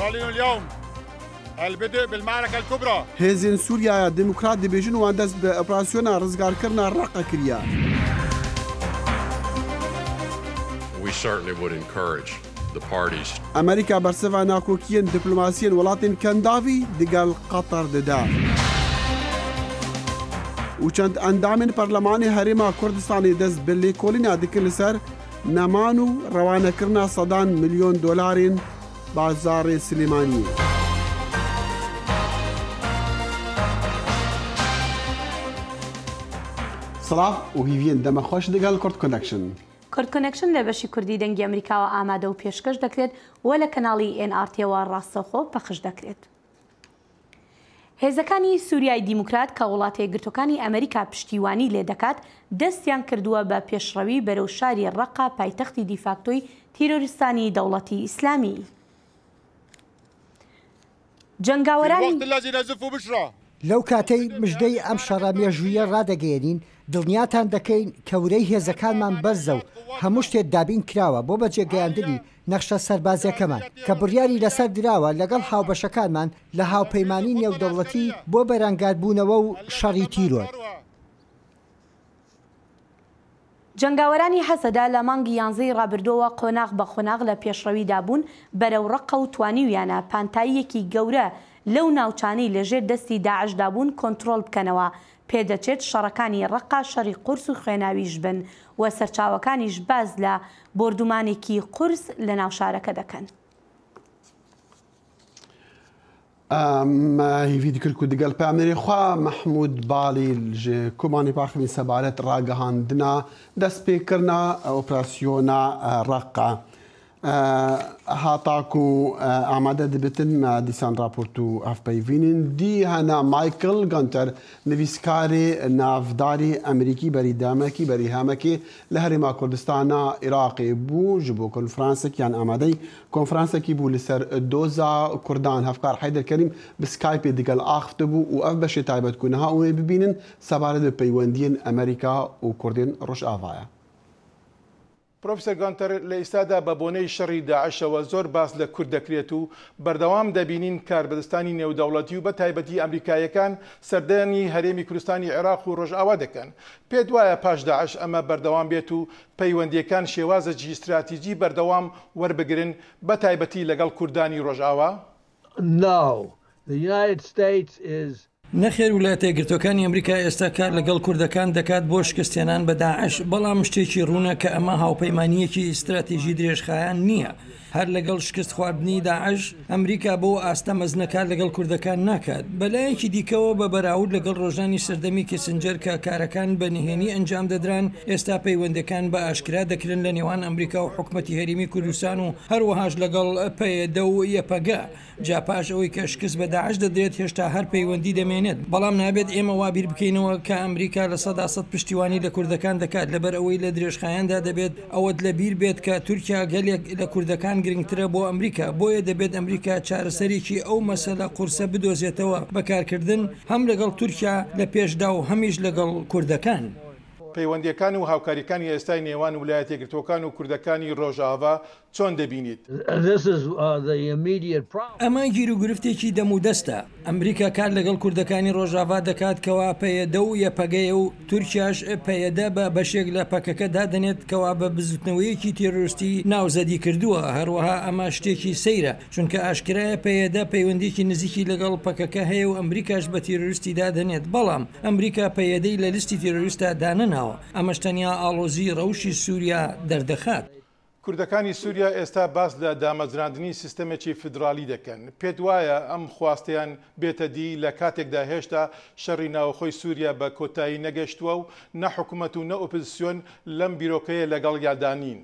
نعلن اليوم البدء بالمعركة الكبرى. هزين سوريا ديمقراط دبيجن واندز بأوبراسيون رزقار كرنا الرقة كريا. We certainly would encourage the parties. أمريكا برسفا ناكوكيين دبلوماسيين ولاتين كندافي دقال قطر ددا. وچند اندامن برلماني هريما كردستاني دز بلي كولينا دكن لسر نمانو روانه كرنا صدان مليون دولارين بازار سليماني. صلاح وهيفين دم خوش دقال كورد كونكشن. كورد كونكشن لبشی کردی دنگی امریکا و آماده و پیشکش دکرد ولی کانالی NRT و راستخو پخش دکرد. هێزەکانی سووریای دیموکرات کە وڵاتە یەکگرتوەکانی ئەمریکا پشتیوانی لێ دەکات دەستیان کردووە بە پێشڕەوی بەرەو شاری ڕەقا پایتەختی دیفاکتۆی تیرۆریستانی دەوڵەتی ئیسلامی. جەنگاوەرانی لەو کاتەی مژدەی ئەم شەڕە مێژوویە ڕادەگەێنین دڵنیاتان دەکەین کە ورەی هێزەکانمان بەرزە و هەموو شتێک دابین کراوە بۆ بەجێگەیاندنی نەخشە سەربازیەکەمان کە بڕیاری لەسەر دراوە لەگەڵ هاوبەشەکانمان لە هاوپەیمانی نێودەوڵەتی بۆ بەرەنگاربوونەوە و شەڕی تیرۆر. جەنگاوەرانی حەسەدا لە مانگی 11 ڕابردووە قۆناغ بە قۆناغ لە پێشڕەوی دابوون بەرەو ڕەقە و توانیویانە پانتاییەکی گەورە لەو ناوچانەی لەژێر دەستی داعش دابوون کۆنتڕۆڵ بکەنەوە. پێدەچێت شەڕەکانی ڕەقا شەڕی قورس و خوێناویش بن و سەرچاوەکانیش باز لە بردومانێکی قورس لە ناو شارەکە دەکەن. هیوی دکرد که دگل پیامنری خواه محمود بالی جه کمانی پاخمی سبارت راگهاندنا دست پیکرنا اپراسیونا رقا هاتاكو عمادة دبتن ديسان رابورتو اف بيفينين دي هنا مايكل غانتر نفيسكاري نافداري امريكي بريدامكي بريهامكي لهرما كردستانا عراقي بو جبو كونفرانسك يعني عمادي كونفرانسكي بو لسر دوزا كردان هفكار حيدر كريم بسكايبي ديقال اخفتبو واف بشي تايبت كونها وبيبينن سبارد بيوندين امريكا وكردين روش افايا. پروفیسۆر گانتەر لە ئێستادا بە بۆنەی شەڕی داعشەوە زۆر باس لە کورد دەکرێت و بەردەوام دەبینین کاربەدەستانی نێودەوڵەتی و بە تایبەتی ئەمریکایەکان سەردانی هەرێمی کوردستانی عێراق و ڕۆژئاوا دەکەن. پێت وایە پاش داعش ئەمە بەردەوام بێت و پەیوەندیەکان شێوازەکی استراتیجی بەردەوام وەربگرن بە تایبەتی لەگەڵ کوردانی ڕۆژئاوا؟ نەخێر وڵاتە یەکگرتوەکانی ئەمریکا ئێستا کار لەگەڵ کوردەکان دەکات بۆ شکستێنان بە داعش بەڵام شتێکی ڕوونە کە ئەمە هاوپەیمانیەکی استراتیژی درێژخایان نییە. هەر لەگەڵ شکست خواردنی داعش ئەمریکا بۆ ئاستە مەزنەکار لەگەڵ کوردەکان ناکات. بەلایەکی دیکەوە بە بەراورد لەگەڵ ڕۆژانی سەردەمی کیسنجەر کە کارەکان بە نهێنی ئەنجام دەدران ئێستا پەیوەندەکان بە ئاشکرا دەکرن لە نێوان ئەمریکا و حکومەتی هەرێمی کوردستان و هەروەهاش لەگەڵ پەیەدە و یەپەگا. جا پاش ئەوەی کە شکست بە داعش دەدرێت هێشتا هەر پەیوەندی دەمێنێت بەڵام نابێت ئێمە وابیر بکەینەوە کە ئەمریکا لە 100% پشتیوانی لە کوردەکان دەکات لەبەر ئەوەی لە درێژخایاندا دەبێت ئەوەت لەبیر بێت کە تورکیا گەلێک لە کوردەکان گرنگترە بۆ ئەمریکا بۆیە دەبێت ئەمریکا چارەسەرێکی ئەو مەسەلە قورسە بدۆزێتەوە بەکارکردن هەم لەگەڵ تورکیا لە پێشدا و هەمیش لەگەڵ کوردەکان. پەیوەندیەکان و هاوکاریەکانی ئێستای نێوان ویلایەتە یەکگرتووەکان و کوردەکانی ڕۆژئاوا چۆن دەبینیت؟ ئەمە گیر و گرفتێکی دەمودەستە. ئەمریکا کار لەگەڵ کوردەکانی ڕۆژئاوا دەکات کەوا پەیەدە و یەپەگەیە و تورکیاش پەیەدە بە بەشێک لە پەکەکە دادەنێت کەوا بە بزوتنەوەیەکی تێرۆریستی ناوزەدی کردووە. هەروەها ئەمە شتێکی سەیرە چونکە ئاشکرایە پەیەدە پەیوەندێکی نزیکی لەگەڵ پەکەکە هەیە و ئەمریکاش بە تێرۆریستی دادەنێت بەڵام ئەمریکا پەیەدەی لە لیستی تێرۆریستە دانەناوە. ئەمەش تەنیا ئاڵۆزی ڕەوشی سووریا دەردەخات. کوردەکانی سووریا ئێستا باس لە دامەزراندنی سیستەمێکی فدرالی دەکەن. پێت وایە ئەم خواستیان بێتە دی لە کاتێکدا هێشتا شەڕی ناوخۆی سووریا بە کۆتایی نەگەشتووە و نە حکوومەت و نە ئۆپۆزیسیۆن لەم بیرۆکەیە لەگەڵ یادانین.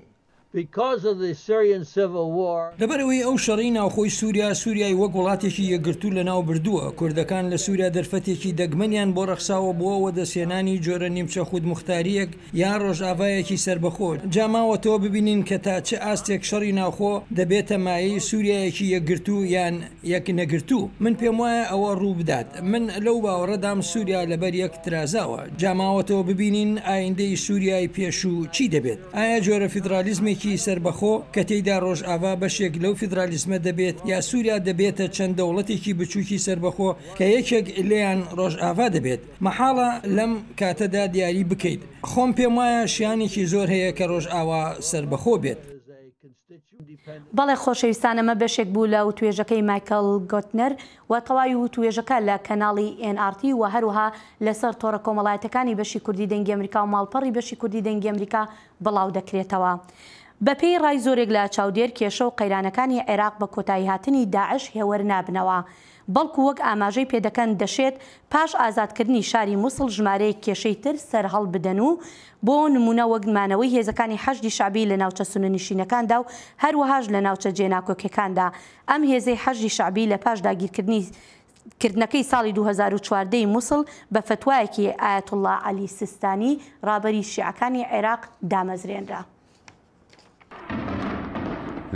لەبەرەوەی ئەو شەڕی ناوخۆی سووریای وەک وڵاتێکی یەکگرتوو لە ناو بردووە کوردەکان لە سووریا دەرفەتێکی دەگمەنیان بۆ ڕەخساوە بووەوە دەسێنانی جۆرە نیمچە خود مختاریەک یان ڕۆژئاوایەکی سربەخۆت. جاماوەتەوە ببینین کە تا چه ئاستێک شەڕی ناوخۆ دەبێتە مایەی سووریایەکی یەکگرتوو یان یەک نەگرتوو. من پێم وایە ئەوە ڕوو بدات. من لەو باوەڕەدام سووریا لەبەر یەک ترازاوە. جاماوەتەوە ببینین ئایندەی سووریای پێش و چی دەبێت. ئایا جۆرە فیدرالیزمی پلانێکی سربەخۆ کە تێیدا ڕۆژئاوا بەشێک لەو فیدرالیسمە دەبێت یا سووریا دەبێتە چەند دەوڵەتێکی بچووکی سربەخۆ کە یەکێک لێیان ڕۆژئاوا دەبێت مەحاڵە لەم کاتەدا دیاری بکەیت خۆم پێم وایە شیانێکی زۆر هەیە کە ڕۆژئاوا سربەخۆ بێت. بەڵێ خۆشەویستان ئەمە بەشێک بوو لە وتوێژەکەی مایکل گۆتنەر و تەواوی وتوێژەکە لە کەناڵی NRT و هەروها لەسەر تۆڕە کۆمەڵایەتەکانی بەشی کوردی دەنگی ئەمریکا و ماڵپەڕی بەشی کوردی دەنگی ئەمریکا بڵاو دەکرێتەوە. بەپێی ڕای زۆرێک لە چاودێر کێشە و قەیرانەکانی عێراق بە کۆتایی هاتنی داعش هێوەرنابنەوە بەڵکو وەک ئاماژەی پێدەکەن دەشێت پاش ئازادکردنی شاری مووسڵ ژمارەیە کێشەی تر سەرهەڵ بدەن و بۆ نمونە وەگمانەوەی هێزەکانی حەشدی شعبی لە ناوچە سونەنشینەکاندا و هەروەهاش لە ناوچە جێناکۆکەکاندا ئەم هێزەی حەشدی شعبی لە پاش داگیرکردنەکەی ساڵی 2014 مووسڵ بە فتوایەکی ئایەتوڵڵا عەلی سیستانی ڕابەری شیعەکانی عێراق دامەزرێنرا.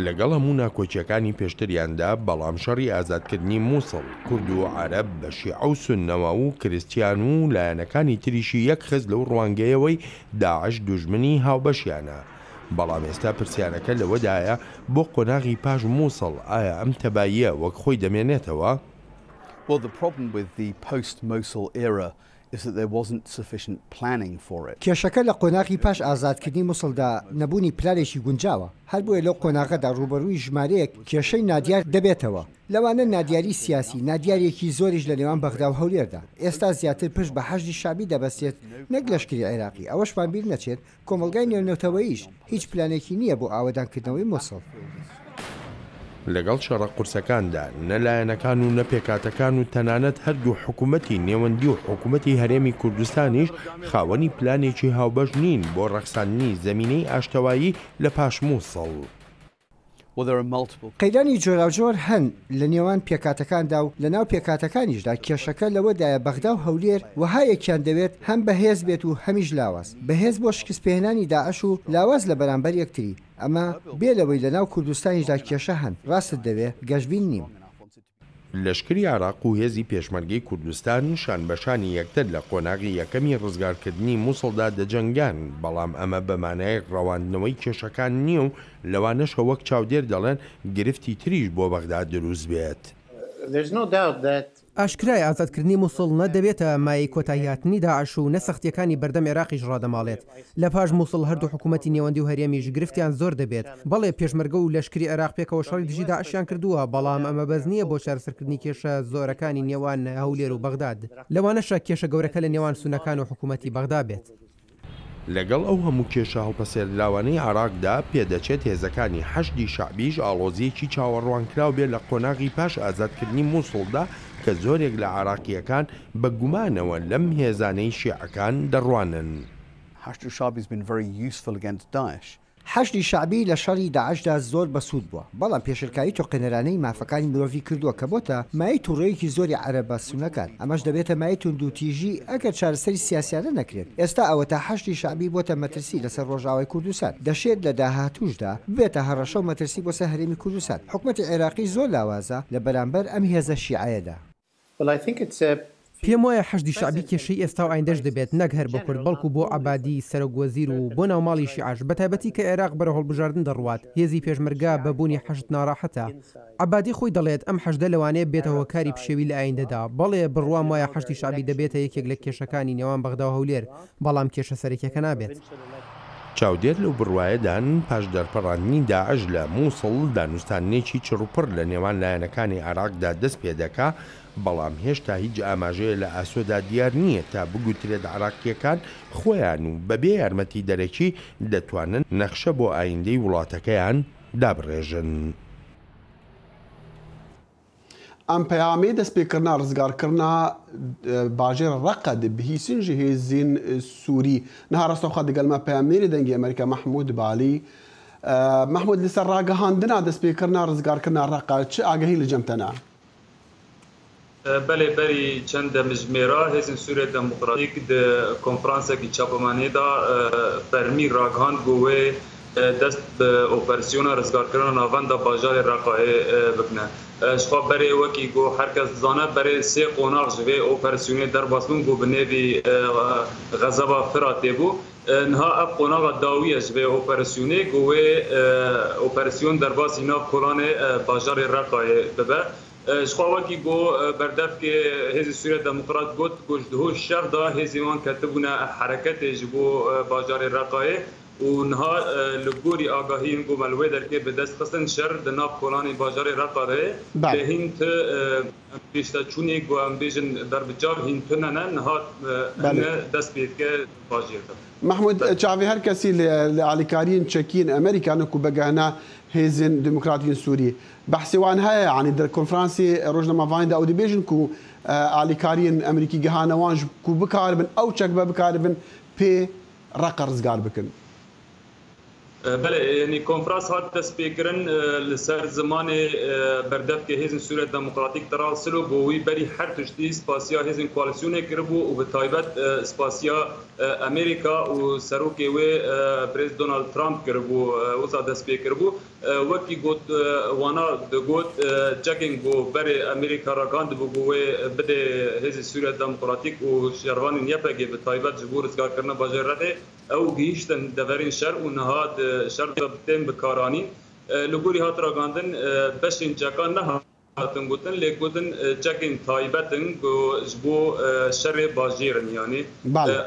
لەگەڵ هەموو ناکۆچیەکانی پێشتریاندا بەڵام شەڕی ئازادکردنی مووسڵ کورد و عەرەب بە شیعە و سوننەوە و کریستیان و لایەنەکانی تریشی یەک خز لەو ڕوانگەیەوەی داعش دوژمنی هاوبەشیانە بەڵام ئێستا پرسیارەکە لەوەدایە بۆ قۆناغی پاش مووسڵ ئایا ئەم تەباییە وەک خۆی دەمێنێتەوە؟ Well, the problem with the post-Mosul era is that there wasn't sufficient planning for it. کێشەکە لە قۆناغی پاش ئازادکردنی مووسڵدا نەبوونی پلانێکی گونجاوە هەر بۆیە لەو قۆناغەدا ڕوبەڕووی ژمارەیەک کێشەی نادیار دەبێتەوە لەوانە نادیاری سیاسی نادیارێکی زۆریش لە نێوان بەغدا و هەولێردا ئێستا زیاتر پشت بە حەشدی شعبی دەبەستێت نەک لەشکری عێراقی ئەوەشمان بیر نەچێت کۆمەلگای نێونەتەوەییش هیچ پلانێکی نییە بۆ ئاوەدانکردنەوەی مووسڵ. لەگەڵ شەڕە قورسەکاندا نەلایەنەکان و نەپێکاتەکان و تەنانەت هەردوو حکوومەتی نێوەندی و حکوومەتی هەرێمی کوردستانیش خاوەنی پلانێکی هاوبەش نین بۆ ڕەخساندنی زەمینەی ئاشتەوایی لە پاش مووسڵ. قەیرانی جۆراوجۆر هەن لە نێوان پێکاتەکاندا و لە ناو پێکاتەکانیشدا کێشەکە لەوەدایە بەغدا و هەولێر وهایەکیان دەوێت هەم بەهێز بێت و هەمیش لاواز بەهێز بۆ شکستپێهێنانی داعش و لاواز لە بەرامبەر یەکتری ئەمە بێلەوەی لە ناو کوردستانیشدا کێشە هەن ڕاستت دەوێت گەشتبین نیم. لەشکری عراق و هێزی پێشمەرگەی کوردستان شان بەشانی یەکتر لە قۆناغی یەکەمی ڕزگارکردنی مووسڵدا دەجەنگان بەڵام ئەمە بەمانای ڕەواندنەوەی کێشەکان نییە و لەوانەش وەک چاودێر دەڵێن گرفتی تریش بۆ بەغدا دروست بێت. ئاشکرای ئازادکردنی مووسڵ نەدەبێتە مای کۆتاییهاتنی داعش و نەسەختیەکانی بەردەم عێراقیش ڕادەماڵێت لە پاش مووسڵ هەردوو حکوومەتی نێوەندی و هەرێمیش گرفتیان زۆر دەبێت بەڵێ پێشمەرگە و لەشکری عێراق پێکەوە شەڕی دژی داعشیان کردووە بەڵام ئەمە بەز نییە بۆ چارەسەرکردنی کێشە زۆرەکانی نێوان هەولێر و بەغداد لەوانەشە کێشە گەورەکە لە نێوان سونەکان و حکوومەتی بەغدا بێت. لەگەڵ ئەو هەموو کێشە هەڵپەسێراوانەی عراقدا پێدەچێت هێزەکانی حەشدی شعبیش ئاڵۆزیەکی چاوەڕوانکراو بێت لە قۆناغی پاش ئازادکردنی مووسڵدا کە زۆرێک لە عراقیەکان بە گومانەوە لەم هێزانەی شیعەکان دەڕوانن. حەشدی شعبی لە شەڕی داعشدا زۆر بەسوود بووە بەڵام پێشرکایی تۆقێنەرانەی مافەکانی مرۆڤی کردووە کە بۆتە مای تووڕەیەکی زۆری عەرەبە سونەکان ئەمەش دەبێتە مای توندوتیژی ئەگەر چارەسەری سیاسیانە نەکرێت ئێستا ئەوە تا حەشدی شعبی بۆتە مەترسی لەسەر ڕۆژاوای کوردستان دەشێت لە داهاتووشدا بێتە هەڕەشە و مەترسی بۆ سەر هەرێمی کوردستان حکوومەتی عێراقی زۆر لاوازە لە بەرامبەر ئەم هێزە شیعەیەدا. پێم وایە حەشدی شعبی کێشەی ئێستا و ئایندەش دەبێت نەک هەر بۆ کورد بەڵکو بۆ عەبادی سەرۆکوەزیر و بۆ ناوماڵی شیعەش بەتایبەتی کە عێراق بەرە هەڵبژاردن دەڕوات هێزی پێشمەرگا بە بوونی حەشد ناڕاحەتە عەبادی خۆی دەڵێت ئەم حەشدە لەوانەیە بێتەوە کاری پشێوی لە ئایندەدا بەڵێ بڕوام وایە حەشدی شعبی دەبێتە یەکێک لە کێشەکانی نێوان بەغدا و هەولێر بەڵام کێشە سەرەکیەکە نابێت. چاودێر لەو بڕوایەدان پاش دەرپەڕاندنی داعش لە مووسڵ دانوستانێکی چڕوپڕ لە نێوان لایەنەکانی عراقدا دەست پێ دەکا بەڵام هێشتا هیچ ئاماژەیە لە ئاسۆدا دیار نییە تا بگوترێت عراقیەکان خۆیان و بەبێ یارمەتی دەرەکی دەتوانن نەخشە بۆ ئایندەی وڵاتەکەیان دابڕێژن. ئەم پەیامی دەستپێکردنا ڕزگارکردنا باژێر ڕەقە بهیسنجی هێزین سووری نەهاڕاستەوخوا دەگەلمە پەیامێری دەنگی ئەمریکا محمود بالی محمود لەسەر ڕاگەهاندنا دەستپێکردنا ڕزگارکردنا ڕەقە چ ئاگەهی لە جەمتەنا؟ بله بری چند مجموعه هزین سوریه دموکراتیک د کنفرانس کی چاپمانی دا فرمی راگهاند گوه دست به اپراسیون رزگار کردن ناوند باجار رقای بکنه شخوا برای وکی گو هر کس زانه برای سه قوناغ جوی اپراسیونی در باسون گو بنوی غضب فراتی بو نها اب قوناغ داویه جوی اپراسیونی گوی اپراسیون در باس اینا کلان باجار رقای ببه شخوا وکی گو بردف که هزی سوریه دموکرات گوت گوشدهو شر دا هزی وان کتبونه حرکت جبو باجار رقای و نها لگوری آگاهی هنگو ملوی در که به دست خستن شر دناب کلانی باجار رقاره به هنت پیشتا چونی گو هم بیجن در بجار هنتو نها دست بید که باجیر محمود چاوی هر کسی لعلیکارین چکین امریکا نکو بگهنا هیزن دموکراتین سوری بحثی وان های یعنی در کنفرانسی روزنامه واندا او دی بیجن کو علیکارین امریکی گهانا وانج کو بکاربن او چک بکاربن پی رقرزگار بکن بله یعنی کنفرانس هات تسپیکرن لسر زمان بردف که هیزن سوریه دموکراتیک ترال سلو بوی بری هر تشتی سپاسیا هیزن کوالسیونه کربو و به تایبت سپاسیا امریکا و سروکی و پریز دونالد ترامپ کربو وزا تسپیکر بو وکی گوت وانا گوت چکینگ بو بری امریکا را گاند بو بده هیزن سوریه دموکراتیک و شروان نیپگی به تایبت جبور ازگار کرنا باجر رده او گیشتن دورین شر و نهاد شر دبتن بکارانی لگوری هات راگاندن بشین چکان نه هاتن گوتن لیکودن چکین تایبتن گو جبو شر باجیرن یعنی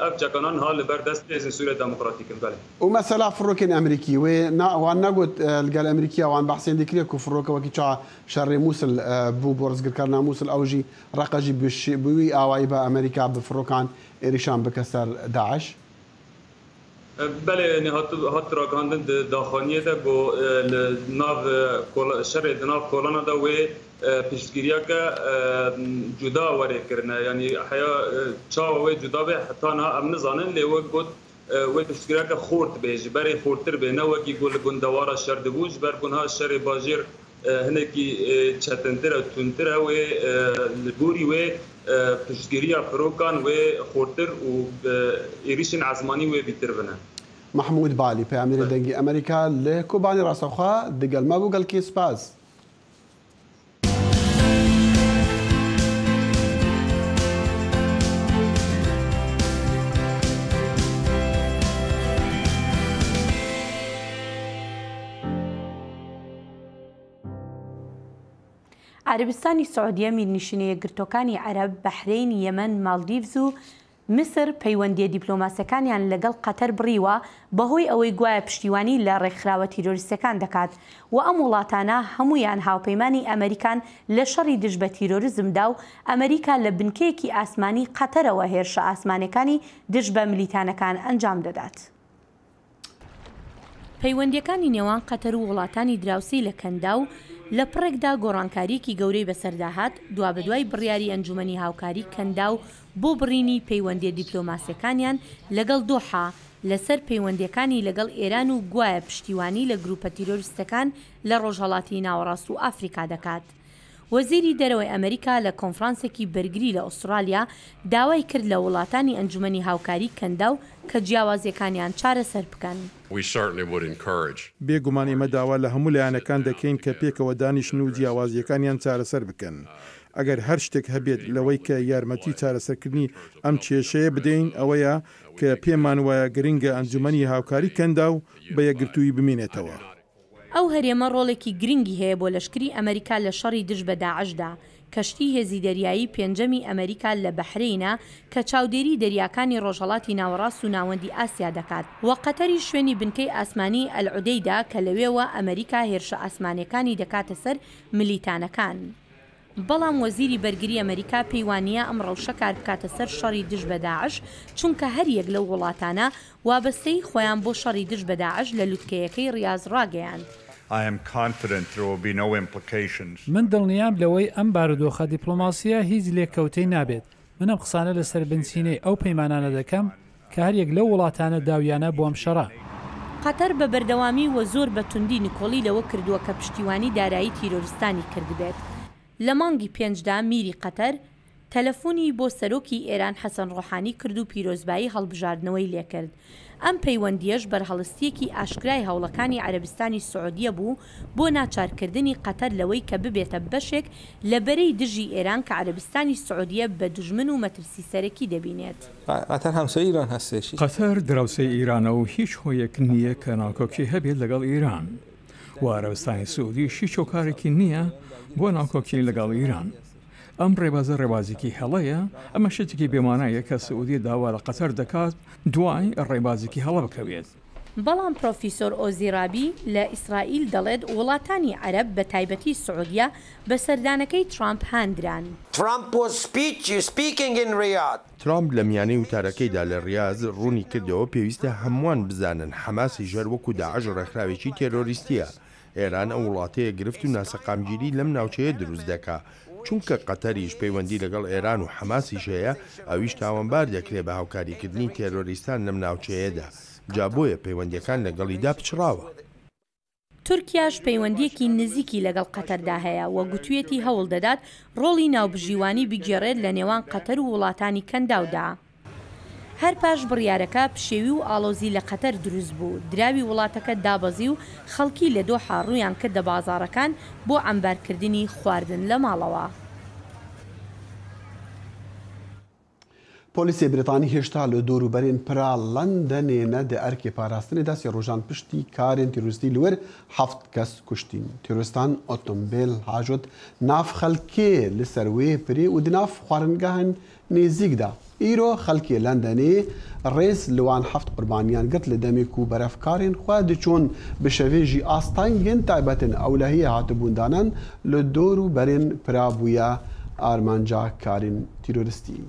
اب چکانان ها لبردست ایزن سوریه دموکراتیکن بله و مثلا فروکن امریکی وان نگوت الگال امریکیا وان بحثین دیکریه کو فروک وکی چا شر موسل بو بورزگر کرنا موسل اوجی رقجی بوی آوائی با امریکا بفروکان ایریشان بکسر داعش بله یعنی هات راگاندن داخانیه ده گو ناو شر دناو کولانا ده و پیشگیریه که جدا وره کرنه یعنی حیا چا و جدا به حتی نه ام نزانن لیو گود و پیشگیریه که خورد بیج برای خوردتر به نه وکی گل گندوارا شر دبوج بر گنها شر باجیر هنکی چتنتر و تونتر و لبوری و پیشگیری فروکان و خوردتر و ایریشن عزمانی و بیتر بنه محمود بالی پیامیر دنگی امریکا لکوبانی راسخوا دگل ما بوگل کیس باز عربستانی سعودیە میرنشینەیە گرتوەکانی عەرەب بەحرین یەمەن مالدیڤز و مسر پەیوەندیە دیپلۆماسیەکانیان لەگەڵ قەتەر بڕیوە بەهۆی ئەوەی گوایە پشتیوانی لە ڕێکخراوە تیرۆریستەکان دەکات و ئەم وڵاتانە هەمویان هاوپەیمانی ئەمریکان لە شەڕی دژ بە تیرۆریزمدا و ئەمریکا لە بنکەیەکی ئاسمانی قەتەرەوە هێرشە ئاسمانەکانی دژ بە ملیتانەکان ئەنجام دەدات. پەیوەندیەکانی نێوان قەتەر و وڵاتانی دراوسی لە کەندا و لە پڕێکدا گۆڕانکاریکی گەورەی بەسەرداهات دوا بەدوای بڕیاری ئەنجومەنی هاوکاری کەندا و بۆ بڕینی پەیوەندیە دیپلۆماسیەکانیان لەگەڵ دۆحا لەسەر پەیوەندیەکانی لەگەڵ ئێران و گوایە پشتیوانی لە گروپە تیرۆریستەکان لە ڕۆژهەڵاتی ناوەڕاست و ئافریقا دەکات. وەزیری دەرەوەی ئەمریکا لە کۆنفرانسێکی بەرگری لە ئوسترالیا داوای کرد لە وڵاتانی ئەنجومەنی هاوکاری کەندا و کە جیاوازیەکانیان چارەسەر بکەن. بێگومان ئێمە داوا لە هەموو لایەنەکان دەکەین کە پێکەوە دانیشن و جیاوازیەکانیان چارەسەر بکەن. ئەگەر هەر شتێک هەبێت لەوەی کە یارمەتی چارەسەرکردنی ئەم کێشەیە بدەین ئەوەیە کە پێمان وایە گرنگە ئەنجومەنی هاوکاری کەندا و بە یەکگرتووی بمێنێتەوە. ئەو هەرێمە ڕۆڵێکی گرنگی هەیە بۆ لەشکری ئەمریکا لە شەڕی دژ بە داعشدا. کەشتی هێزی دەریایی پێنجەمی ئەمریکا لە بەحرینە کە چاودێری دەریاکانی ڕۆژهەڵاتی ناوەڕاست و ناوەندی ئاسیا دەکات وە قەتەری شوێنی بنکەی ئاسمانی ئەلعودەیدا کە لەوێوە ئەمریکا هێرشە ئاسمانەکانی دەکاتە سەر ملیتانەکان. بەڵام وەزیری بەرگری ئەمریکا پەیوانیە ئەم ڕەوشە کار بکاتە سەر شەڕی دژ بە داعش چونکە هەر یەک لەو وڵاتانە وابەستەی خۆیان بۆ شەڕی دژ بە داعش لە لوتکەیەکەی ڕیاض ڕاگەیاند. من دڵنیام لەوەی ئەم بارودۆخە دیپلۆماسیە هیچ لێککەوتەی نابێت. من ئەم قسانە لەسەر بنچینەی ئەو پەیمانانە دەکەم کە هەر یەک لەو وڵاتانە داویانە بۆ ئەم شەڕە. قەتەر بە بەردەوامی وە زۆر بە توندی نیکۆڵی لەوە کردووە کە پشتیوانی دارایی تیرۆریستانی کردبێت. لە مانگی 5دا میری قەتەر تەلەفۆنی بۆ سەرۆکی ئێران حەسەن ڕۆحانی کرد و پیرۆزبایی هەڵبژاردنەوەی لێکرد. ئەم پەیوەندیەش بەرهەڵستیەکی ئاشکرای هەوڵەکانی عەرەبستانی سعودیە بوو بۆ ناچارکردنی قەتەر لەوەی کە ببێتە بەشێک لە بەرەی دژی ئێران کە عەرەبستانی سعودیە بە دوژمن و مەترسی سەرەکی دەبینێت. قەتەر هەمسایەی ئیران هەستێکی قەتەر دراوسەی ئیرانە و هیچ هۆیەک نییە کە ناوکۆکی هەبێت لەگەڵ ئیران و عەرەبستانی سعودی هیچ هۆکارێکی نییە بۆ ناوکۆکی لەگەڵ ئیران. ئەم ڕێبازە ڕێبازێکی هەڵەیە ئەمە شتێکی بێمانایە کە سعودی داوا لە قەتەر دەکات دوای ڕێبازێکی هەڵە بکەوێت. بەڵام پرۆفیسۆر ئۆزیرابی لە ئیسرائیل دەڵێت وڵاتانی عەرەب بە تایبەتی سعودیە بە سەردانەکەی ترامپ هاندران. ترامپ لە میانەی وتارەکەیدا لە ڕیاض ڕوونی کردەوە پێویستە هەمووان بزانن حەماسی ژەر وەکو داعش ڕێکخراوێکی تێرۆریستیە. ئێران ئەو وڵاتەیە گرفت و ناسەقامگیری لەم ناوچەیە دروست دەکا. چونکە قەتەریش پەیوەندی لەگەڵ ئێران و حەماسیش هەیە ئەویش تاوانبار دەکرێت بە هاوکاریکردنی تێرۆریستان لەم ناوچەیەدا. جا بۆیە پەیوەندیەکان لەگەڵیدا پچڕاوە. تورکیاش پەیوەندیەکی نزیکی لەگەڵ قەتەردا هەیە و گوتوویەتی هەوڵ دەدات ڕۆڵی ناوبژیوانی بگێڕێت لە نێوان قەتەر و وڵاتانی کەنداودا. هەر پاش بڕیارەکە پشێوی و ئاڵۆزی لە قەتەر دروست بوو، دراوی وڵاتەکە دابەزی و خەڵکی لە دۆحا ڕوویان کردە بازاڕەکان بۆ ئەمبارکردنی خواردن لە ماڵەوە. پۆلیسی بریتانی هێشتا لە دۆروبەرین پرا لەندەنێنە دە ئەرکێ پاراستنێدا سێ ڕۆژان پشتی کارên تیرۆریستی لەوەر 7 کەس کوشتین. تیرۆریستان ئۆتۆمبیل هاژۆت ناف خەڵکێ لەسەر وێ پرێ و دناف خواردنگاهن نێزیکدا. ئیرۆ خەڵکی لەندەنێ ڕێز لەوان 7 قوربانیان گرت لە دەمێک و بەرەفکارên خوا دچۆن بە شەوێژی ئاستانگên تایبەتن ئەولەهیە هاتبووندانان لە دۆروبەرین پرا بوویە ئارمانجا کارên تیرۆریستی.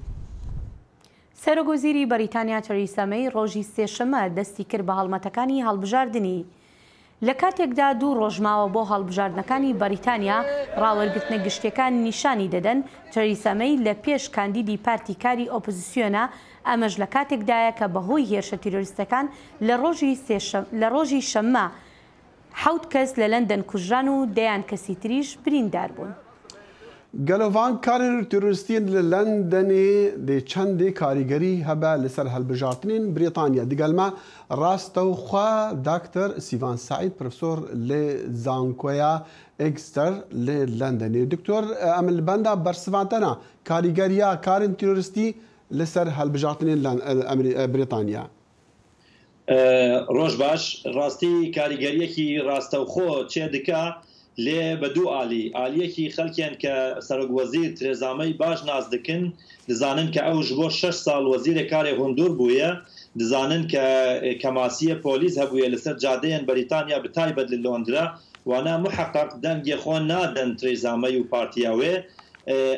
سەرۆگۆزیری بەریتانیا تەریسا مەی ڕۆژی سێشەمە دەستی کرد بە هەڵمەتەکانی هەڵبژاردننی. لە کاتێکدا 2 ڕۆژماوە بۆ هەڵبژاردنەکانی بەریتانیا ڕاوەرگرتنە گشتیەکان نیشانی دەدەن تەریسا مەی لە پێش کاندیدی پارتیکاری ئۆپۆزیسیۆنە ئەمەش لە کاتێکدایە کە بەهۆی هێرشە تیرۆریستەکان لە ڕۆژی شەممە 7 کەس لە لەندەن کوژران و دەیان کەسی تریش بریندار بوون. گەلۆڤان کارên تیرۆریستیên li Lendenê dê çendê karîgerî hebe li ser helbijartinên Brîtanya. Digelme rastewxwe Dr. Sîvan Saîd profesor lê Zankoya Exeter lê Lendenê. Doktor em li benda bersivandana karîgeriya karên tîrorîstî li ser helbijartinên Brîtanya. Roj baş, rastî karîgeriyekî rastewxwe çê dike لێ بە دوو ئالی ئالیەکی خەڵکیان کە سەرۆکوەزیر ترێزامەی باش ناز دکن دەزانن کە ئەو ji بۆ 6 ساڵ وەزیرە کارێ هوندور بووە دەزانن کە کەماسیە پۆلیس هەبووە لەسەر جادەیەن بەریتانیا بتایبەت لە لۆندرا وانە محقق دەنگێ خۆ نادەن ترێزامەی و پارتیاوێ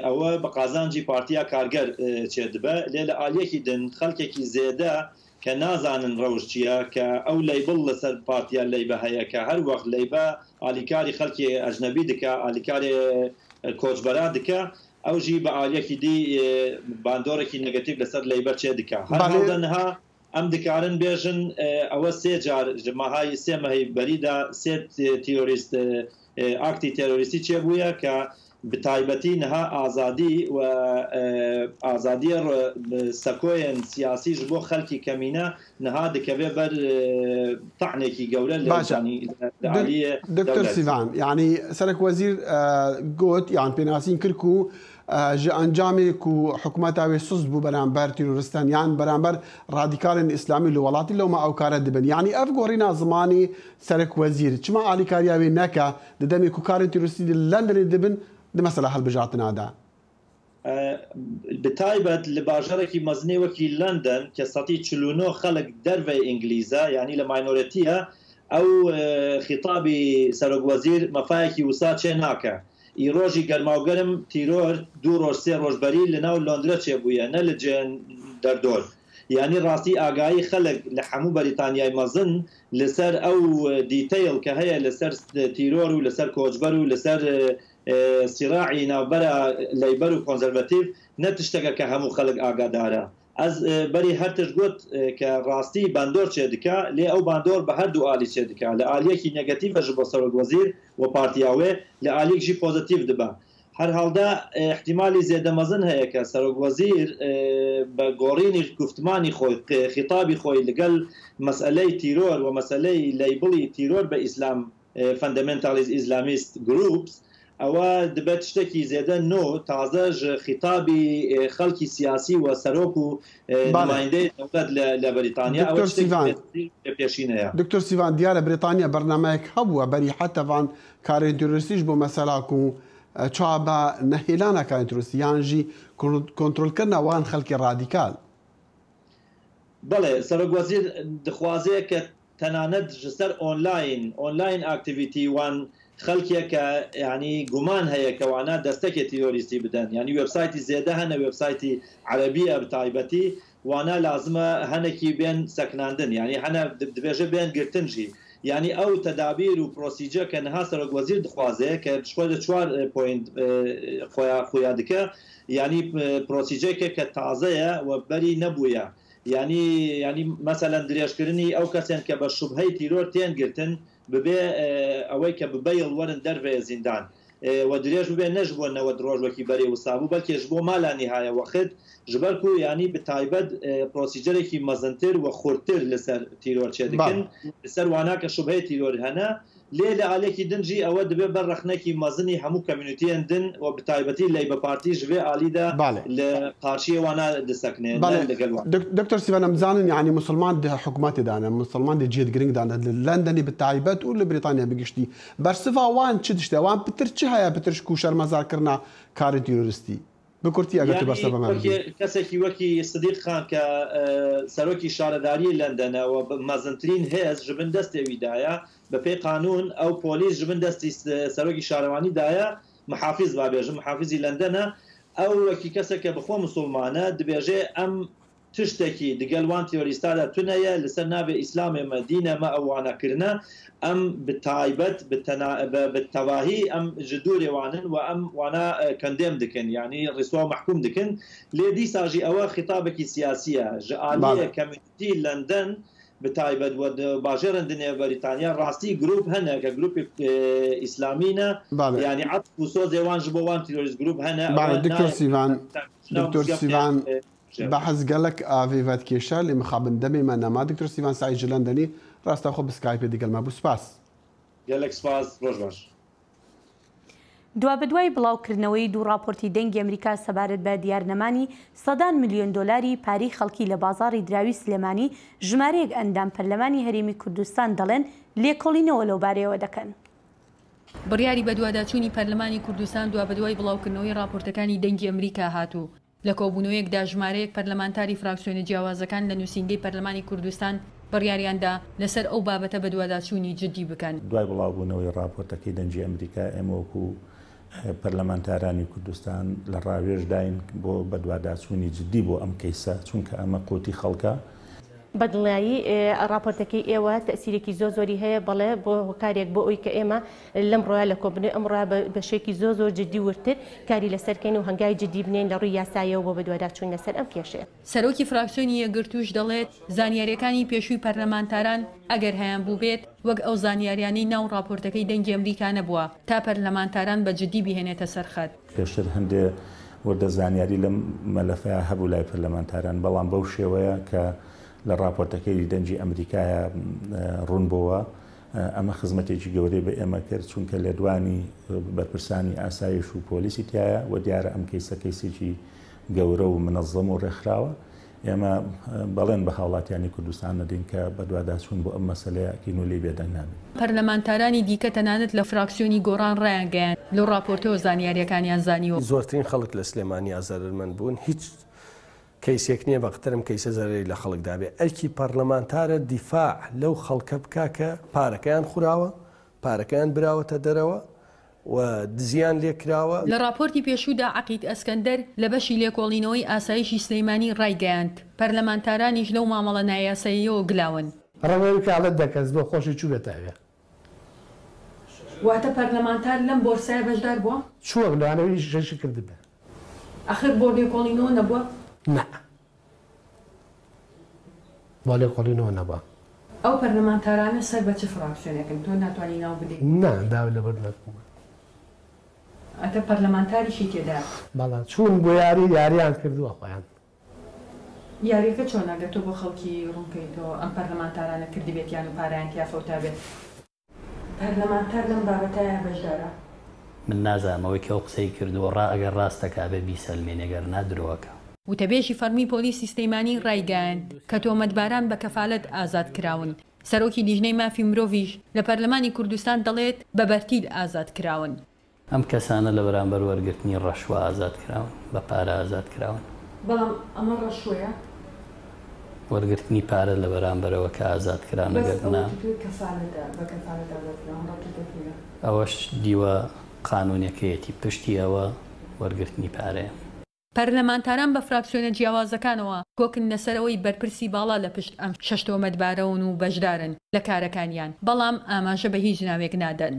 ئەوە بە قازانجی پارتیا کارگەر چێ دبە لێ لە ئالیەکی دن خەڵکێکی زێدە کە نازانن ڕەوش چییە کە ئەو لەیبڵ لەسەر پارتیا لەیبە هەیە کە هەر وەخت لەیبە ئالیکاری خەڵکی ئەژنەبی دکە ئالیکاری کۆچبەرا دکە ئەو ژی بە ئالیەکی دی باندۆرێکی نگەتیڤ لەسەر لەیبەر چێ دکە هەردەنها ئەم دکارن بێژن ئەوە سێ جار ژماهای سێ مەهەی بەریدا سێ تیرۆریست ئاکتی تێرۆریستی چێ بووە کە بتایبەتی نەها ئازادی و ئازادی سەکۆیان سیاسیش بۆ خەڵکی کەمینە نەها دەکەوێ بەر تەعنێکی گەورە دکتۆر سیڤان یعنی سەرک وەزیر گوت یان پێناسین کرد و ji encamê ku hikûmeta wê suz bû beramber tîrorîstan yan beramber radîkalên İslamî li welatî lewma ew kare dibin. Yanî ev gorîna zimanî serek wezîr çima alîkariya wê neke di demê ku karên tîrorîstî li Lendenê dibin di mesela hilbijartina da. Bi taybet li bajarekî mezinê wekî London ke setî 49 xelek derve İngilîze yanî li minorîtiye ew xîtabî serokwezîr mefayekî wisa çê nake. ئیرۆژی گەرماوگەرم تیرۆر 2 ڕۆژ 3 ڕۆژبەری لەناو لۆندرە چێبووە نە لە جێن دەردۆر یعنی ڕاستی ئاگایی خەڵک لە هەموو بەریتانیای مەزن لەسەر ئەو دیتەیل کە هەیە لەسەر تیرۆر و لەسەر کۆچبەر و لەسەر سیراعی ناوبەرە لەیبەر و کۆنزەرڤەتیڤ نە تشتێکە کە هەموو خەڵک ئاگادارە ئەس بەری هەرتش گوت کە ڕاستی باندۆر چێ دکە لێ ئەو باندۆر بە هەردوو ئالی چێ دکە لە ئالیەکی نێگەتیڤەش بۆ سەرۆکوەزیر و پارتیاوێ لە ئالیەکژی پۆزیتیڤ دبە هەر هەڵدا احتیمالی زێدەمەزن هەیە کە سەرۆک وەزیر بە گۆڕینی گفتمانی خۆی خیتابی خۆی لەگەڵ مەسئلەی تیرۆر و مەسئلەی لیبڵی تیرۆر بە ئیسلام فەندەمنتالیست ئیسلامیست گروپس ئەوە دەبێت شتێکی زێدە نۆ تازەش خیتابی خەڵکی سیاسی و سەرۆک و نمایندەی دەوڵەت لە بەریتانیا ئەوە پێشینەیە. دکتۆر سیڤان دیارە بریتانیا بەرنامەیەک هەبووە بەری حتەوان کارێن تۆریستیش بۆ مەسەلاک و چا بە نەهێلانە کارێن تۆریستی یانژی کۆنتڕۆلکردنە وان خەڵکی ڕادیکال. بەڵێ سەرۆک وەزیر دخوازەیە کە تەنانەت سەر ئۆنلاین ئاکتیڤیتی وان خەڵکێکە ینی گومان هەیە کەوانە دەستەکێ تیرۆریستی بدەن ینی وبسایتی زێدە هەنە وبسایتی عەرەبیە بتایبەتی وانە لازمە هەنێکی بێن سەکناندن ینی هەنە دبێژە بێن گرتنجی ینی ئەو تەدابیر و پرۆسیجە کە نەها سەرۆک وەزیر دخوازەیە کە شوێ 4 پوینت خۆیان دکە ینی پرۆسیجەکە کە تازەیە و بەری نەبووە ینی مەسەلەن درێژکردنی ئەو کەسێن کە بە شوبهەی تیرۆر تێن گرتن ببێ ئەوەی کە ببەیڵ وەرن دەرێ زیندان و درێژ ببێ نەش بۆ 90 ڕۆژوەکی بەرێ وسابوو بەڵکێش بۆ مالانی هایە وەخت ژبەرک و ینی بتایبەت پرۆسیجەرێکی مەزنتر و خورتتر لەسەر تیرۆر چێ دەکەن لەسەر وانە کە شوبهەی تیرۆر هەنە لێ لە ئالێکی دنجی ئەوە دەبێت بەر ڕخنێکی مەزنی هەموو کەمیونیتیان دن و بتایبەتی لی بە پارتی ژێ ئالیدا لە قارشیەوانە دەسەکنێن لەگەڵ دکتۆر سیڤان ئەمزانن یعنی مسلمان حکوومەتێدانە مسلمان جێت گرنگدانە لەندەنی بتایبەت و لە بریتانیا بگشتی بەرسڤ وان چ دشتەوان پتر چ هەیە پترش و شەرمەزارکردنا کاری تیرۆریستی بکورتی ئەگەر تو بەرسە بەمە کەسێکی وەکی سدیق خان کە سەرۆکی شارەداری لەندەنە و مەزنترین هێز ژبن دەستێویدایە بە پێی قانون ئەو پۆلیس ژبن دەستی سەرۆکی شارەوانیدایە محافیز بابێژم محافیزی لەندەنە ئەو وەکی کەسێکە بخۆ مسلمانە دەبێژێ ئەم تشتێکی دگەلوان تیۆریستادا تونەیە لەسەر ناوێ ئیسلامێ مەدینەمە ئەوانەکردە ئەم بتایبەت بتەواهی ئەم ژدورێوانن و ئەم وانە کەندێم دکن ینی ڕیسوا محکوم دکن لێ دیساژی ئەوە خیتابێکی سیاسیە ژعالیە کەمیتی لەندەن بتایبەت باژێرن دنیا بەریتانیا ڕاستی گروپ هەنە کە گروپی ئیسلامینە ینی عەت و سۆزێوان ji بۆ وان تیرۆریست گروپ هەنە دکتۆر سیڤان بەحەز گەلک ئاڤێڤەت کێشە لێ مخابن دەمێمە نەما دکتۆر سیڤان سعید لەندەنی ڕاستە خۆ بسکایپێ دیگەلمە بوو سپاس گەلک سپاس ڕۆژ باش. دوا بەدوای بڵاوکردنەوەی دوو راپۆرتی دەنگی ئەمریکا سەبارەت بە دیارنەمانی سەدان ملیۆن دۆلاری پارەی خەڵکی لە بازاڕی دراوی سلێمانی ژمارەیەک ئەندام پەرلەمانی هەرێمی کوردستان دەڵێن لێکۆڵینەوە لەو بارەیەوە دەکەن. بڕیاری بەدواداچوونی پەرلەمانی کوردستان دوا بەدوای بڵاوکردنەوەی راپۆرتەکانی دەنگی ئەمریکا هاتوو. لە کۆبوونەوەیەکدا ژمارەیەک پەرلەمانتاری فراکسیۆنە جیاوازەکان لە نووسینگەی پەرلەمانی کوردستان بڕیاریاندا لەسەر ئەو بابەتە بەدواداچوونی جدی بکەن. دوای بڵاوبوونەوەی راپۆرتەکەی دەنگی ئەمریکا ئێمەوەکو پەرلەمانتارانی کوردستان لە ڕاوێژ داین بۆ بەدواداچوونی جدی بۆ ئەم کەیسە چونکە ئەمە قوتی خەڵکە بەدڵایی راپۆرتەکەی ئێوە تەسیرێکی زۆری هەیە بەڵێ بۆ هۆکارێک بۆ ئەوی کە ئێمە لەم ڕۆیە لە کۆبنەوەی ئەمڕا بەشێکی زۆر جدی ورتر کاری لەسەرکەین و هەنگای جدی بنێن لە ڕووی یاسایەوە بۆ بەدواداچوون لەسەر ئەم کێشەیە. سەرۆکی فراکسیۆنی یەکگرتووش دەڵێت زانیاریەکانی پێشووی پەرلەمانتاران ئەگەر هەیان بوو بێت وەک ئەو زانیاریانی ناو راپۆرتەکەی دەنگی ئەمریکا نەبووە تا پەرلەمانتاران بە جدی بهێنێتە سەرخەت. پێشتر هەندێ وەردە زانیاری لەم مەلەفەیە هەبوو لای پەرلەمانتاران بەڵام بەو شێوەیە کە لە راپۆرتەکەی دەنگی ئەمریکایە ڕوونبووە ئەمە خزمەتێکی گەورەی بە ئێمە کرد چونکە لە دوانی بەرپرسانی ئاسایش و پۆلیسی تایە و دیارە ئەم کەیسە کەیسێکی گەورە و منەظەم و ڕێکخراوە ئێمە بەڵێن بە هاوڵاتیانی کوردستان نەدەین کە بەدواداچوون بۆ ئەم مەسەلەیە کین و لێ بێدەنگ نابێت. پەرلەمانتارانی دیکە تەنانەت لە فراکسیۆنی گۆڕان ڕایانگەیان لەو راپۆرتەوە زانیاریەکانیان زانیوە. زۆرترین خەڵک لە سلێمانی ئازارمەند بوون هیچ کەیسێک نییە بەقترم کەیسە زەرری لە خەڵکدا بێ ئەرکی پەرلەمانتارە دیفاع لەو خەڵکە بکا کە پارەکەیان خوراوە پارەکەیان براوەتە دەرەوە و دزیان لێکراوە. لە راپۆرتی پێشوودا عەقید ئەسکەندەر لە بەشی لێکۆڵینەوەی ئاسایشی سلەیمانی ڕایگەیاند پەرلەمانتارانیش لەو مامەڵە نایاساییەوە گلاون. ڕەوەی کاڵت دەکەس بۆ خۆشی چوو بێتاوێ واتە پەرلەمانتار لەم بۆرسایە بەشدار بووە؟ چووە لەوانەوەی ژەشی کردبێ. ئەخر بۆ لێکۆڵینەوە نەبووە؟ نه بۆ لێکۆڵینەوە نەبووە. ئەو پەرلەمانتارانە سەر بە چ فراکسیۆنێکن تۆ ناتوانانی ناو بدەیت؟ نه داوای لەبەر نەکومە. ئەتە پەرلەمانتاریشی تێدا بەڵام چوون بۆ یاریان کردووە خۆیان یاریەکە چۆن ئەگەر تۆ بۆ خەڵکی ڕوونکەیتەوە ئەم پەرلەمانتارانە کردی بێتیان و پارەیان تیافەوتا بێت پەرلەمانتار لەم بابەتایە بەشدارە من نازانمەوەی کە ئەو قسەی کردووە ئەگەر ڕاستەکە بێ بیسەلمێنێگەر نادرۆوەکە وتەبێژی فەرمی پۆلیسی سلەیمانی ڕایگەیاند کە تۆمەتباران بە کەفالەت ئازاد کراون. سەرۆکی لیژنەی مافی مرۆڤیش لە پەرلەمانی کوردستان دەڵێت بە بەرتیل ئازاد کراون. ئەم کەسانە لە بەرامبەر وەرگرتنی ڕەشوە ئازاد کراون بە پارە ئازاد کراون. بەڵام ئەمە ڕەشوەیە وەرگرتنی پارە لە بەرامبەرەوە کە ئازاد کران نەگەرنا ئەوەش دیوە قانونیەکەیەتی پشتی ئەوە وەرگرتنی پارەیە. پەرلەمانتاران بە فراکسیۆنە جیاوازەکانەوە کۆکن لەسەرەوەی بەرپرسی باڵا لە پشت ئەم شەش تۆمەتبارەون و بەشدارن لە کارەکانیان بەڵام ئاماژە بە هیچ ناوێک نادەن.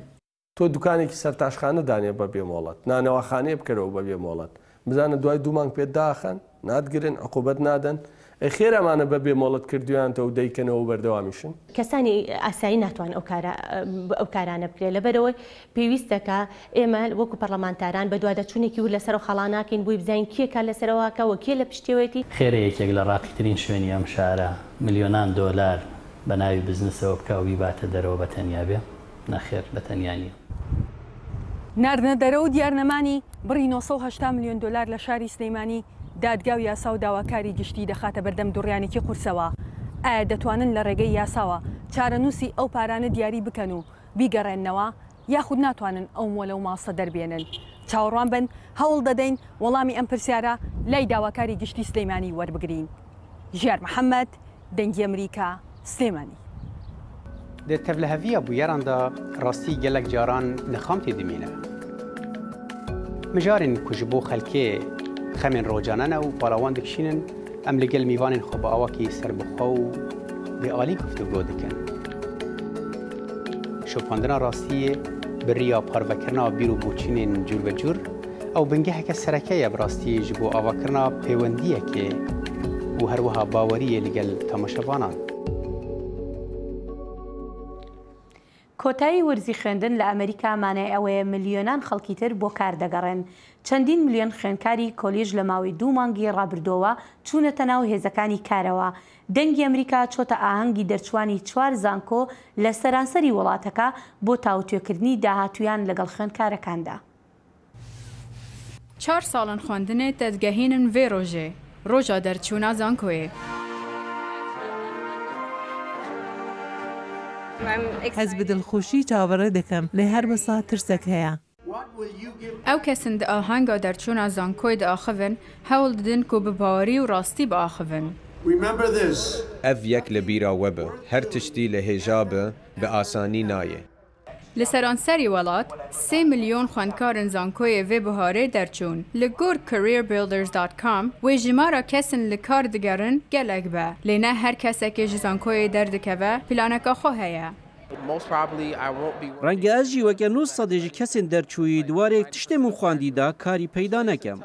تۆ دوکانێکی سەرتاشخانە دانێ بە بێمۆڵەت نانەوەخانەیە بکەرەوە بە بێمۆڵەت بزانە دوای 2 مانگ پێت داخەن نادگرن عقوبەت نادەن خێرەمانە بە بێمۆڵەت کردویانتە و دەیکەنەوە بەردەوامیشن. کەسانی ئاسایی ناتوان ئەو کارانە بکرێت لەبەرەوەی پێویستەکە ئێمە وەکو پەرلەمانتاران بە دوادەچوونێکی و لەسەر و خەڵاناکەین بۆی بزانین کێکە لەسەرەوەکە و کێ لە پشتێوەتی خێرە یەکێک لە ڕاقیترین شوێنی ئەم شارە ملیۆنان دۆلار بە ناوی بزنسەوە بکە و بیباتە دەرەوە بە تەنیا بێ نەخێر بە تەنیا نیە. ناردنە دەرەوە و دیارنەمانی بڕی 980 میلیۆن دلار لە شاری سلەیمانی دادگا و یاسا و داواکاری گشتی دەخاتە بەردەم دوڕیانێکی قورسەوە. ئایا دەتوانن لە ڕێگەی یاساوە چارەنووسی ئەو پارانە دیاری بکەن و بیگەڕێنەوە یاخود ناتوانن ئەو مۆلە و ماسە دەربێنن. چاوەڕوان بن هەوڵ دەدەین وەڵامی ئەم پرسیارە لای داواکاری گشتی سلەیمانی وەربگرین. ژیار محەممەد دەنگی ئەمریکا سلێمانی. دێتەر لە هەڤە بوویێراندا ڕاستی گەلک جاران نەخام تێدەمێنە. مجارن کوژ بۆ خەلکێ خەمێن ڕۆژانانە و پاڵاوان دەکشینن ئەم لەگەل میوانên خۆ بە ئاواکی سەربەخۆ و بێئالی گفتوگۆ دەکەن. شۆپاندنا ڕاستیە بڕیا پارڤەکردنا بیر و بۆچینên جور بە جور ئەو بنگەهەکە سەرەکەیە بڕاستی ji بۆ ئاواکردنا پەیوەندیەکێ و هەروەها باوەریە لەگەل تەماشەوانان. کۆتایی وەرزی خوێندن لە ئەمریکا مانای ئەوەیە ملیۆنان خەڵکی تر بۆ کار دەگەڕێن. چەندین ملیۆن خوێندکاری کۆلیژ لە ماوەی 2 مانگی ڕابردووە چوونەتە ناو هێزەکانی کارەوە. دەنگی ئەمریکا چۆتە ئاهەنگی دەرچوانی 4 زانکۆ لە سەرانسەری وڵاتەکە بۆ تاوتوێکردنی داهاتویان لەگەڵ خوێندکارەکاندا. 4 ساڵن خوێندنێ دەستگەهێنن vê ڕۆژێ ڕۆژە دەرچوونا زانکۆیە. حەز بە دڵخۆشی چاوەڕێ دەکەم لە هەر بەسا ترسێک هەیە. ئەو کەسن دە ئاهەنگا دەرچوونا زانکۆی دەئاخڤن هەوڵ ددن کو بە باوەری و ڕاستی بەئاخڤن. ئەڤ یەک لە بیرا وەبە هەر تشتی لە هێژا بە بە ئاسانی نایە. لە سەرانسەری وڵات 3 ملیۆن خوێندکارن زانکۆیە vê بهارێ دەرچوون. لە گۆر careerbuilders.com وێ ژمارە کەسن لە کار دەگەڕن گەلێک بە لێنە هەر کەسێکی ji زانکۆیە دەردەکەوە پلانەکە خۆ هەیە. ڕەنگە ئەژی وەکە 9 سەدێژی کەسێن دەرچووی دوارێک تشتێم و خواندیدا کاری پەیدا نەکەم.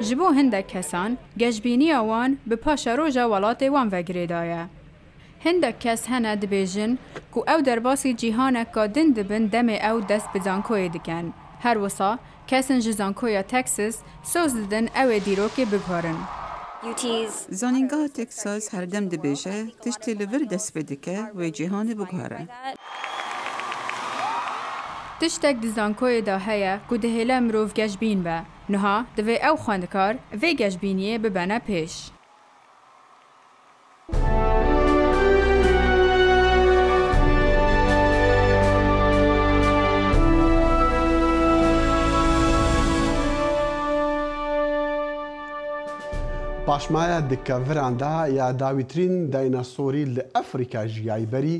ji bo hindek kesan gejbîniya wan bi paşa roja welatê wan vegirêdaye. Hindek kes hene dibêjin ku ew derbasî cîhaneka din dibin demê ew dest bi zankoyê dikin. Her wisa kesin ji zankoya Texas soz didin ew ê dîrokê biguherin. Zanîngeha Texas herdem dibêje tiştê li vir dest pê dike wê cîhanê biguhere. Tiştek di zankoyê da heye ku dihêle mirov gejbîn be. Niha divê ew xwendikar vê gejbîniyê bibene pêş. پاشمایە دکەڤراندا یا داویترین دایناسۆری لە ئەفریقا ژیایبەری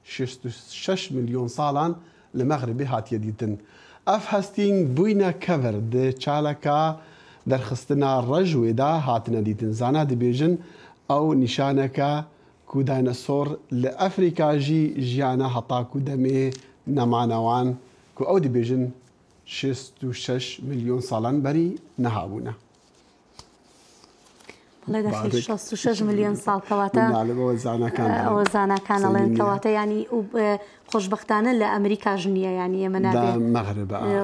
66 ملیۆن ساڵان لە مەغربی هاتیە دیتن. ئەف هەستینگ بووینە کەڤر دە چالەکە دەرخستنا ڕەژوێدا هاتنە دیتن. زانا دەبێژن ئەو نیشانەکە کو داینەسۆر لە ئەفریقاژی ژیانە هەتاکو دەمێ نەمانەوان کو ئەو دەبێژن 66 ملیۆن ساڵان بەری نەهابوونە. بڵێ دەخی 66 میلیۆن ساڵ کەواتە ئەوە زانکان ئەڵێن کەواتە ینی خۆشببختانە لە ئەمریکا ژنیە ینی ئێمە نابێت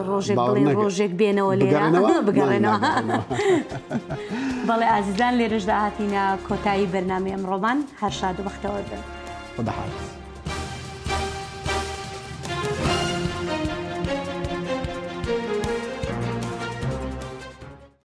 ڕۆژێک بڵێ ڕۆژێک بێنەوە لێرە بگەڕێنەوە. بەڵێ ئازیزان لێرەشدا هاتینە کۆتایی بەرنامەی ئەمڕۆمان هەر شاد و بەختەوە بن.